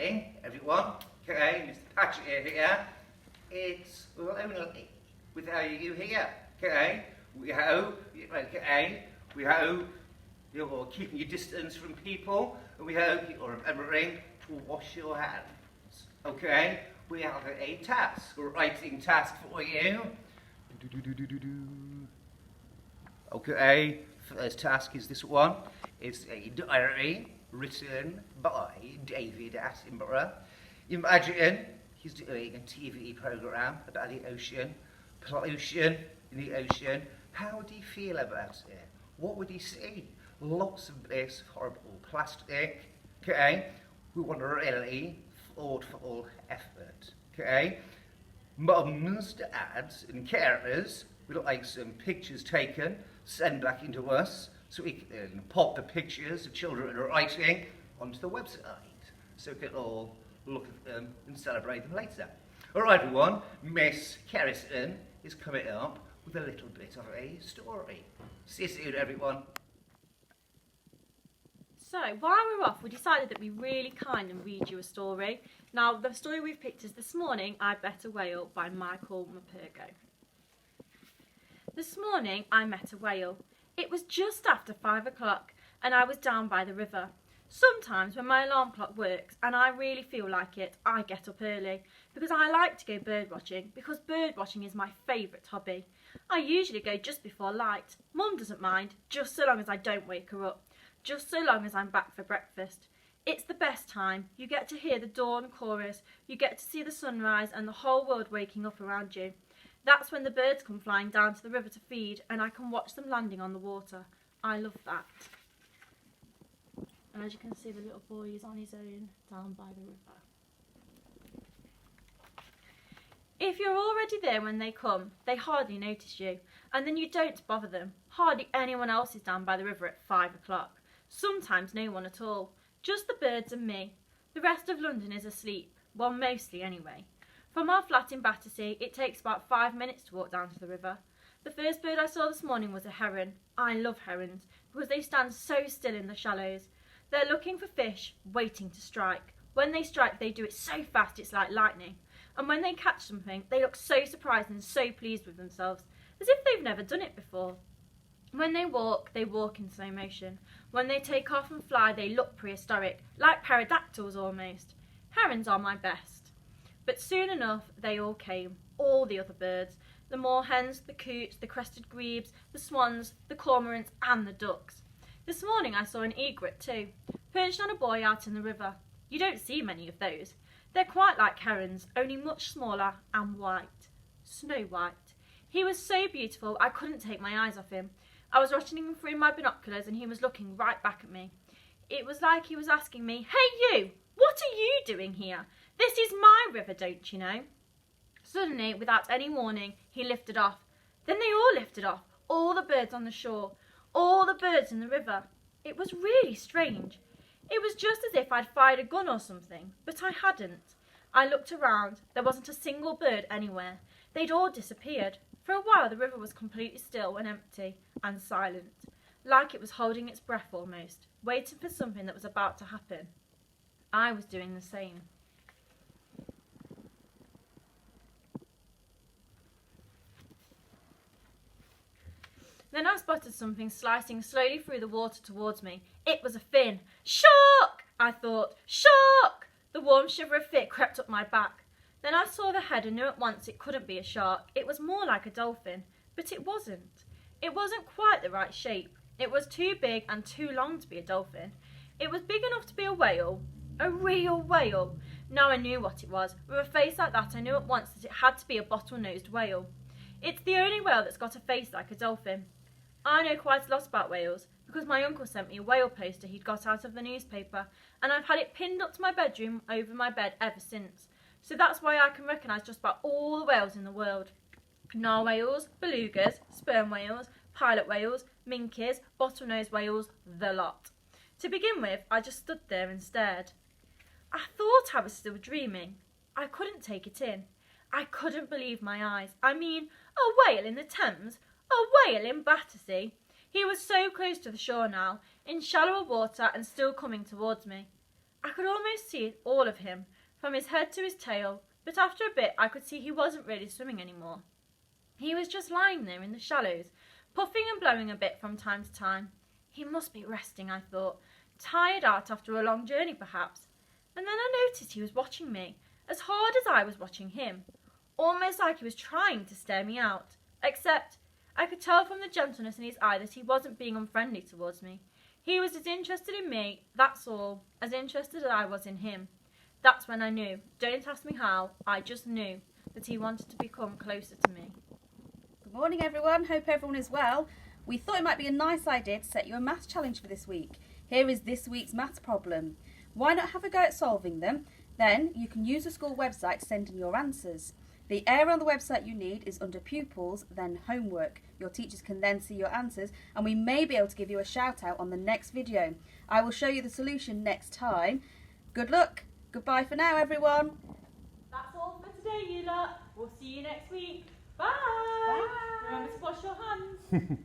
evening, everyone. Okay, Mr. Patrick here. It's lonely without you here. Okay, we hope you're keeping your distance from people, and we hope you're remembering to wash your hands. Okay, we have a task, a writing task for you. Okay, first task is this one. It's a diary written by David Attenborough. Imagine he's doing a TV program about the ocean, pollution in the ocean. How would he feel about it? What would he see? Lots of this horrible plastic. Okay, we want a really thoughtful effort. Okay, mums, dads, and carers would like some pictures taken, send back into us, so we can pop the pictures of children writing onto the website, so we can all look at them and celebrate them later. All right, everyone, Miss Kerrison is coming up with a little bit of a story. See you soon, everyone. So, while we're off, we decided that we'd be really kind and read you a story. Now, the story we've picked is This Morning I Met a Whale by Michael Morpurgo. This morning I met a whale. It was just after 5 o'clock and I was down by the river. Sometimes when my alarm clock works and I really feel like it, I get up early because I like to go bird watching, because bird watching is my favourite hobby. I usually go just before light. Mum doesn't mind, just so long as I don't wake her up, just so long as I'm back for breakfast. It's the best time. You get to hear the dawn chorus, you get to see the sunrise and the whole world waking up around you. That's when the birds come flying down to the river to feed and I can watch them landing on the water. I love that. And as you can see, the little boy is on his own down by the river. If you're already there when they come, they hardly notice you, and then you don't bother them. Hardly anyone else is down by the river at 5 o'clock. Sometimes no one at all. Just the birds and me. The rest of London is asleep. Well, mostly anyway. From our flat in Battersea, it takes about 5 minutes to walk down to the river. The first bird I saw this morning was a heron. I love herons because they stand so still in the shallows. They're looking for fish, waiting to strike. When they strike, they do it so fast it's like lightning. And when they catch something, they look so surprised and so pleased with themselves, as if they've never done it before. When they walk in slow motion. When they take off and fly, they look prehistoric, like pterodactyls almost. Herons are my best. But soon enough, they all came, all the other birds. The moorhens, the coots, the crested grebes, the swans, the cormorants and the ducks. This morning I saw an egret too, perched on a buoy out in the river. You don't see many of those. They're quite like herons, only much smaller and white. Snow white. He was so beautiful I couldn't take my eyes off him. I was watching him through my binoculars and he was looking right back at me. It was like he was asking me, "Hey you, what are you doing here? This is my river, don't you know?" Suddenly, without any warning, he lifted off. Then they all lifted off, all the birds on the shore, all the birds in the river. It was really strange. It was just as if I'd fired a gun or something, but I hadn't. I looked around. There wasn't a single bird anywhere. They'd all disappeared. For a while the river was completely still and empty and silent, like it was holding its breath almost, waiting for something that was about to happen. I was doing the same. Then I spotted something slicing slowly through the water towards me. It was a fin. Shark! I thought. Shark! The warm shiver of fear crept up my back. Then I saw the head and knew at once it couldn't be a shark. It was more like a dolphin, but it wasn't. It wasn't quite the right shape. It was too big and too long to be a dolphin. It was big enough to be a whale. A real whale. Now I knew what it was. With a face like that, I knew at once that it had to be a bottle-nosed whale. It's the only whale that's got a face like a dolphin. I know quite a lot about whales because my uncle sent me a whale poster he'd got out of the newspaper, and I've had it pinned up to my bedroom over my bed ever since. So that's why I can recognise just about all the whales in the world. Narwhales, belugas, sperm whales, pilot whales, minkies, bottlenose whales, the lot. To begin with, I just stood there and stared. I thought I was still dreaming. I couldn't take it in. I couldn't believe my eyes. I mean, a whale in the Thames? A whale in Battersea? He was so close to the shore now, in shallower water and still coming towards me. I could almost see all of him, from his head to his tail, but after a bit I could see he wasn't really swimming anymore. He was just lying there in the shallows, puffing and blowing a bit from time to time. He must be resting, I thought, tired out after a long journey perhaps. And then I noticed he was watching me, as hard as I was watching him, almost like he was trying to stare me out, except I could tell from the gentleness in his eye that he wasn't being unfriendly towards me. He was as interested in me, that's all, as interested as I was in him. That's when I knew, don't ask me how, I just knew that he wanted to become closer to me. Good morning everyone, hope everyone is well. We thought it might be a nice idea to set you a maths challenge for this week. Here is this week's maths problem. Why not have a go at solving them? Then you can use the school website to send in your answers. The area on the website you need is under pupils, then homework. Your teachers can then see your answers and we may be able to give you a shout out on the next video. I will show you the solution next time. Good luck. Goodbye for now everyone. That's all for today, you lot. We'll see you next week. Bye. Bye. Remember to wash your hands.